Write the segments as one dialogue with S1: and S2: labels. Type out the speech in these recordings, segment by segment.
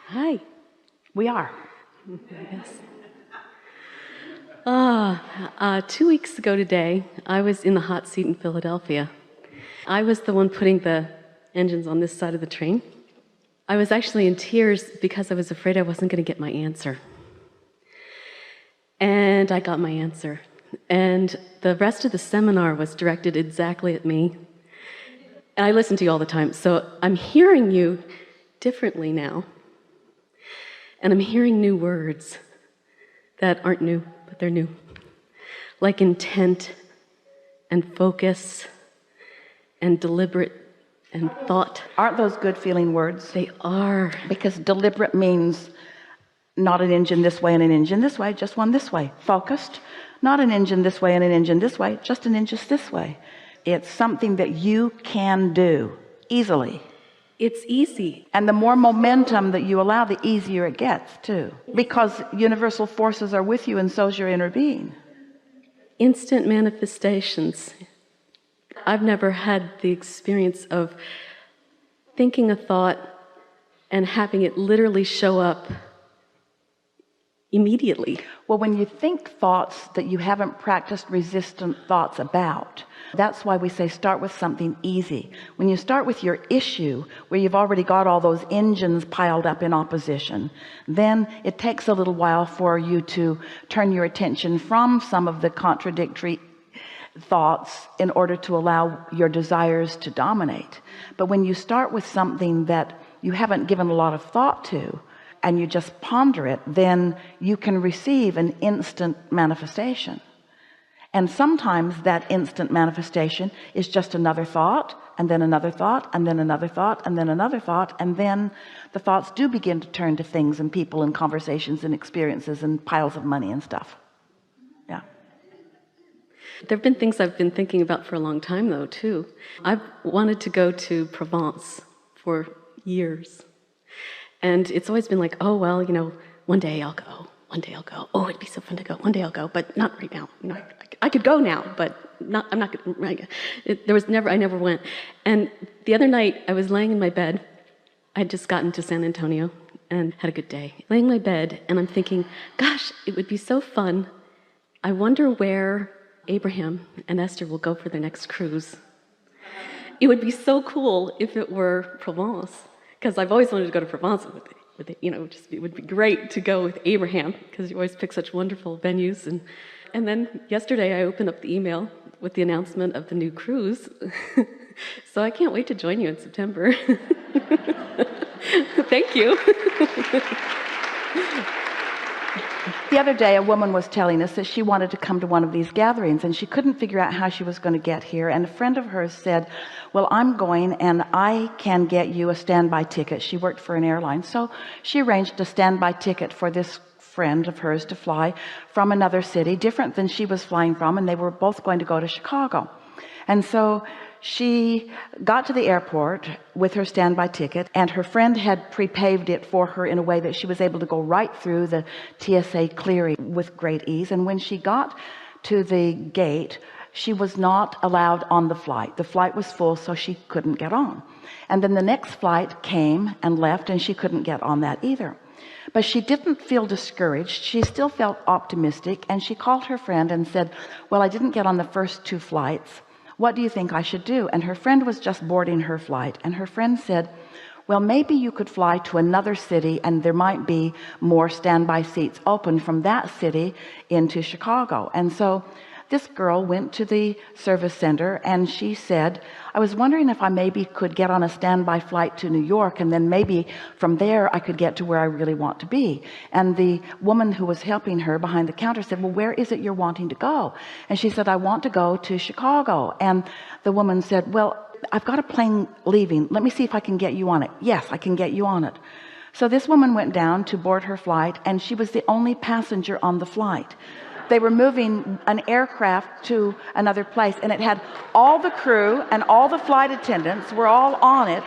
S1: Hi.
S2: We are.
S1: Yes. 2 weeks ago today, I was in the hot seat in Philadelphia. I was the one putting the engines on this side of the train. I was actually in tears because I was afraid I wasn't going to get my answer. And I got my answer. And the rest of the seminar was directed exactly at me. And I listen to you all the time, so I'm hearing you differently now. And I'm hearing new words that aren't new, but they're new. Like intent and focus and deliberate and thought.
S2: Aren't those good feeling words?
S1: They are.
S2: Because deliberate means not an engine this way and an engine this way, just one this way. Focused, not an engine this way and an engine this way, just an engine this way. It's something that you can do easily.
S1: It's easy.
S2: And the more momentum that you allow, the easier it gets too, because universal forces are with you, and so's your inner being.
S1: Instant manifestations. I've never had the experience of thinking a thought and having it literally show up immediately.
S2: Well, when you think thoughts that you haven't practiced resistant thoughts about, that's why we say start with something easy. When you start with your issue, where you've already got all those engines piled up in opposition, then it takes a little while for you to turn your attention from some of the contradictory thoughts in order to allow your desires to dominate. But when you start with something that you haven't given a lot of thought to, and you just ponder it, then you can receive an instant manifestation. And sometimes that instant manifestation is just another thought, and then another thought, and then another thought, and then another thought, and then the thoughts do begin to turn to things and people and conversations and experiences and piles of money and stuff. Yeah.
S1: There have been things I've been thinking about for a long time, though, too. I've wanted to go to Provence for years. And it's always been like, oh, well, one day I'll go. One day I'll go. Oh, it'd be so fun to go. One day I'll go, but not right now. I could go now, but I'm not going to. I never went. And the other night, I was laying in my bed. I had just gotten to San Antonio and had a good day. Laying in my bed, and I'm thinking, gosh, it would be so fun. I wonder where Abraham and Esther will go for their next cruise. It would be so cool if it were Provence. Because I've always wanted to go to Provence with it, it would be great to go with Abraham, because you always pick such wonderful venues. And then yesterday I opened up the email with the announcement of the new cruise. So I can't wait to join you in September. Thank you.
S2: The other day, a woman was telling us that she wanted to come to one of these gatherings, and she couldn't figure out how she was going to get here. And a friend of hers said, well, I'm going and I can get you a standby ticket. She worked for an airline. So she arranged a standby ticket for this friend of hers to fly from another city, different than she was flying from. And they were both going to go to Chicago. And so she got to the airport with her standby ticket, and her friend had pre-paved it for her in a way that she was able to go right through the TSA clearing with great ease. And when she got to the gate, she was not allowed on the flight. The flight was full, so she couldn't get on. And then the next flight came and left, and she couldn't get on that either. But she didn't feel discouraged. She still felt optimistic, and she called her friend and said, well, I didn't get on the first 2 flights. What do you think I should do? And her friend was just boarding her flight, and her friend said, well, maybe you could fly to another city, and there might be more standby seats open from that city into Chicago. And so this girl went to the service center, and she said, I was wondering if I maybe could get on a standby flight to New York, and then maybe from there I could get to where I really want to be. And the woman who was helping her behind the counter said, well, where is it you're wanting to go? And she said, I want to go to Chicago. And the woman said, well, I've got a plane leaving. Let me see if I can get you on it. Yes, I can get you on it. So this woman went down to board her flight, and she was the only passenger on the flight. They were moving an aircraft to another place, and it had all the crew and all the flight attendants were all on it.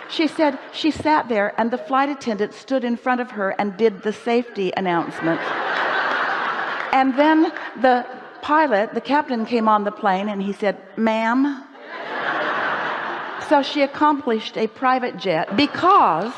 S2: She said she sat there, and the flight attendant stood in front of her and did the safety announcement. And then the pilot, the captain, came on the plane, and he said, ma'am. So she accomplished a private jet because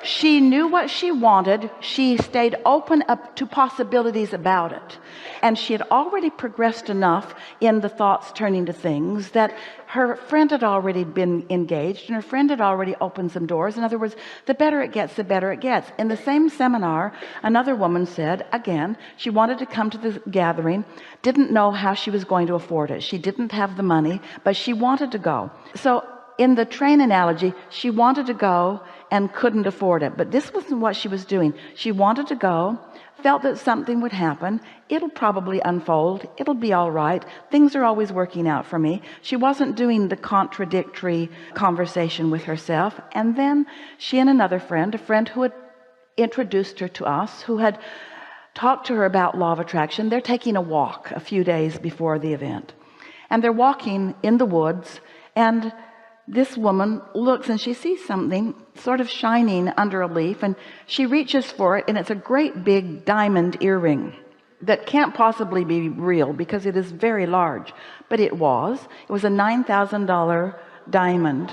S2: She knew what she wanted. She stayed open up to possibilities about it. And she had already progressed enough in the thoughts turning to things that her friend had already been engaged, and her friend had already opened some doors. In other words, the better it gets, the better it gets. In the same seminar, another woman said, again, she wanted to come to the gathering, didn't know how she was going to afford it. She didn't have the money, but she wanted to go. So in the train analogy, she wanted to go and couldn't afford it. But this wasn't what she was doing. She wanted to go, felt that something would happen. It'll probably unfold. It'll be all right. Things are always working out for me. She wasn't doing the contradictory conversation with herself. And then she and another friend, a friend who had introduced her to us, who had talked to her about law of attraction, they're taking a walk a few days before the event. And they're walking in the woods, and this woman looks and she sees something sort of shining under a leaf, and she reaches for it, and it's a great big diamond earring that can't possibly be real because it is very large, but it was a $9,000 diamond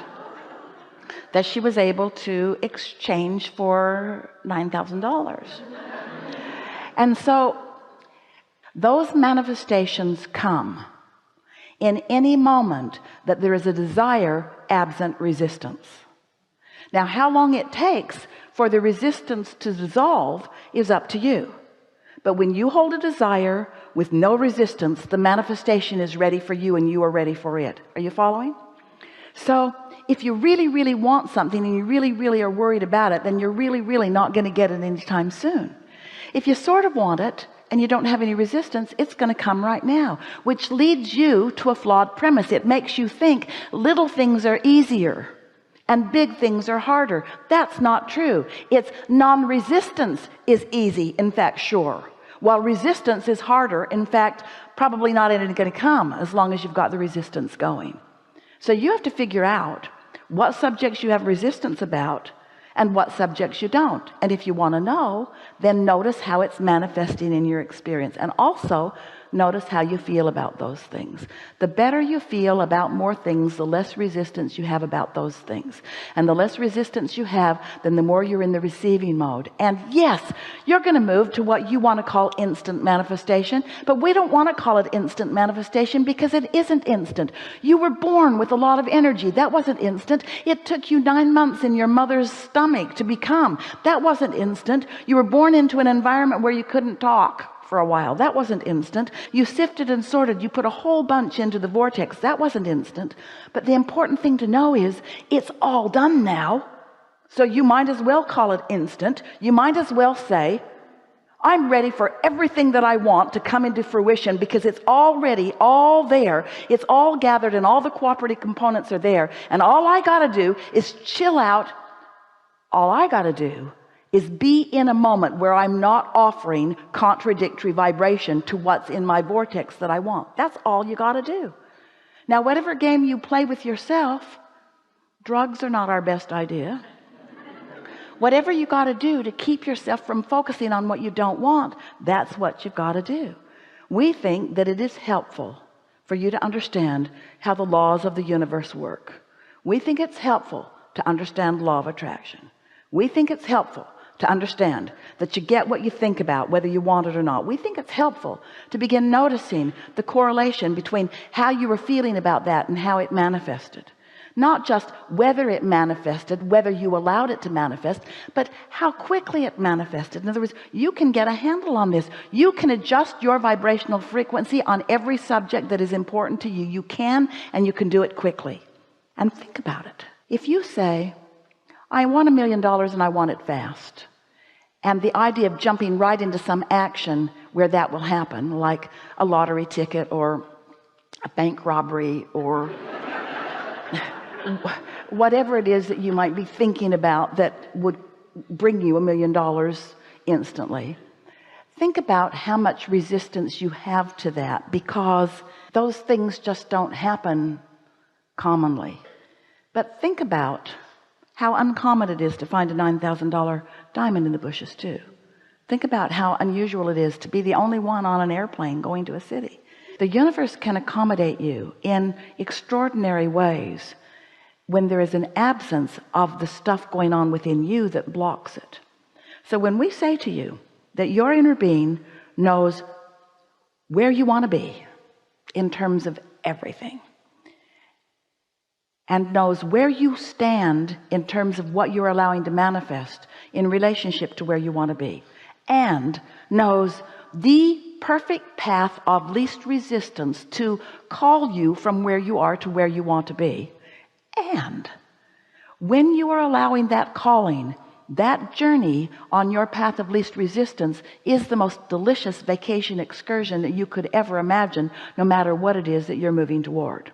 S2: that she was able to exchange for $9,000. And so those manifestations come in any moment that there is a desire absent resistance. Now, how long it takes for the resistance to dissolve is up to you. But when you hold a desire with no resistance, the manifestation is ready for you and you are ready for it. Are you following? So if you really, really want something and you really, really are worried about it, then you're really, really not going to get it anytime soon. If you sort of want it and you don't have any resistance, it's going to come right now, which leads you to a flawed premise. It makes you think little things are easier and big things are harder. That's not true. It's non-resistance is easy, in fact, sure, while resistance is harder, in fact, probably not even going to come as long as you've got the resistance going. So you have to figure out what subjects you have resistance about and what subjects you don't. And if you want to know, then notice how it's manifesting in your experience, and also notice how you feel about those things. The better you feel about more things, the less resistance you have about those things. And the less resistance you have, then the more you're in the receiving mode. And yes, you're going to move to what you want to call instant manifestation, but we don't want to call it instant manifestation because it isn't instant. You were born with a lot of energy. That wasn't instant. It took you 9 months in your mother's stomach to become. That wasn't instant. You were born into an environment where you couldn't talk for a while. That wasn't instant. You sifted and sorted. You put a whole bunch into the vortex. That wasn't instant. But the important thing to know is it's all done now. So you might as well call it instant. You might as well say, I'm ready for everything that I want to come into fruition because it's already all there. It's all gathered and all the cooperative components are there. And all I got to do is chill out. All I got to do is be in a moment where I'm not offering contradictory vibration to what's in my vortex that I want. That's all you got to do. Now, whatever game you play with yourself, drugs are not our best idea. Whatever you got to do to keep yourself from focusing on what you don't want, that's what you've got to do. We think that it is helpful for you to understand how the laws of the universe work. We think it's helpful to understand law of attraction. We think it's helpful to understand that you get what you think about, whether you want it or not. We think it's helpful to begin noticing the correlation between how you were feeling about that and how it manifested. Not just whether it manifested, whether you allowed it to manifest, but how quickly it manifested. In other words, you can get a handle on this. You can adjust your vibrational frequency on every subject that is important to you. You can, and you can do it quickly. And think about it. If you say, I want $1 million and I want it fast, and the idea of jumping right into some action where that will happen, like a lottery ticket or a bank robbery or whatever it is that you might be thinking about that would bring you $1 million instantly, think about how much resistance you have to that, because those things just don't happen commonly. But think about how uncommon it is to find a $9,000 diamond in the bushes too. Think about how unusual it is to be the only one on an airplane going to a city. The universe can accommodate you in extraordinary ways when there is an absence of the stuff going on within you that blocks it. So when we say to you that your inner being knows where you want to be in terms of everything, and knows where you stand in terms of what you're allowing to manifest in relationship to where you want to be, and knows the perfect path of least resistance to call you from where you are to where you want to be, and when you are allowing that calling, that journey on your path of least resistance is the most delicious vacation excursion that you could ever imagine, no matter what it is that you're moving toward.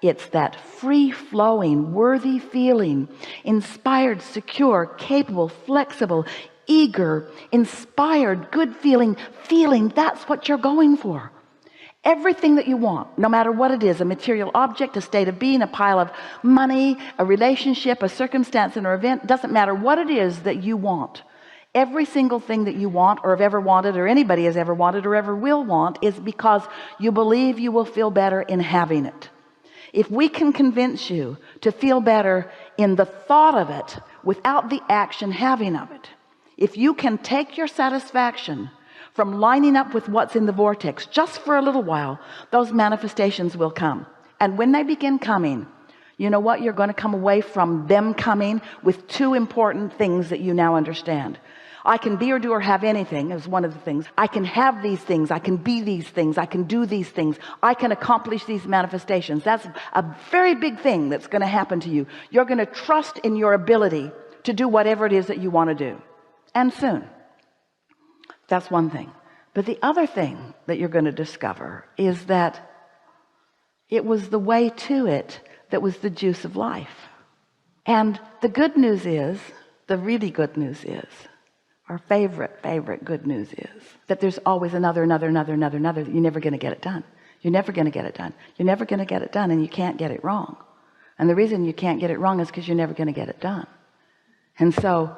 S2: It's that free-flowing, worthy feeling, inspired, secure, capable, flexible, eager, inspired, good feeling. That's what you're going for. Everything that you want, no matter what it is, a material object, a state of being, a pile of money, a relationship, a circumstance, an event, doesn't matter what it is that you want. Every single thing that you want or have ever wanted, or anybody has ever wanted or ever will want, is because you believe you will feel better in having it. If we can convince you to feel better in the thought of it without the action having of it, if you can take your satisfaction from lining up with what's in the vortex just for a little while, those manifestations will come. And when they begin coming, you know what? You're going to come away from them coming with two important things that you now understand. I can be or do or have anything is one of the things. I can have these things. I can be these things. I can do these things. I can accomplish these manifestations. That's a very big thing that's going to happen to you. You're going to trust in your ability to do whatever it is that you want to do, and soon. That's one thing. But the other thing that you're going to discover is that it was the way to it that was the juice of life. And the good news is, the really good news is, our favorite good news is that there's always another. You're never going to get it done. You're never going to get it done. You're never going to get it done, and you can't get it wrong. And the reason you can't get it wrong is because you're never going to get it done. And so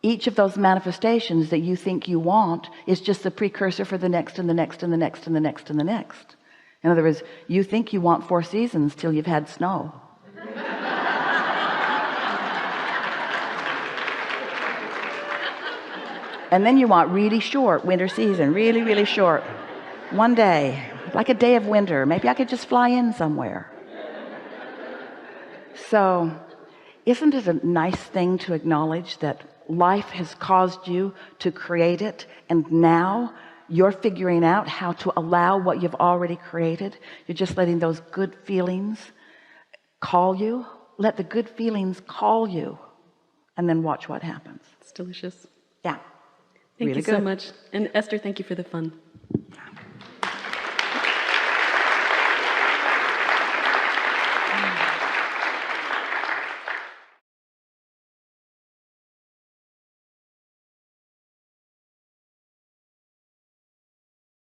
S2: each of those manifestations that you think you want is just the precursor for the next and the next and the next and the next and the next. In other words, you think you want 4 seasons till you've had snow. And then you want really short winter season, really short. One day, like a day of winter. Maybe I could just fly in somewhere. So isn't it a nice thing to acknowledge that life has caused you to create it, and now you're figuring out how to allow what you've already created? You're just letting those good feelings call you. Let the good feelings call you, and then watch what happens.
S1: It's delicious.
S2: Yeah.
S1: Thank
S2: Really
S1: you so
S2: good.
S1: much. And Esther, thank you for the fun.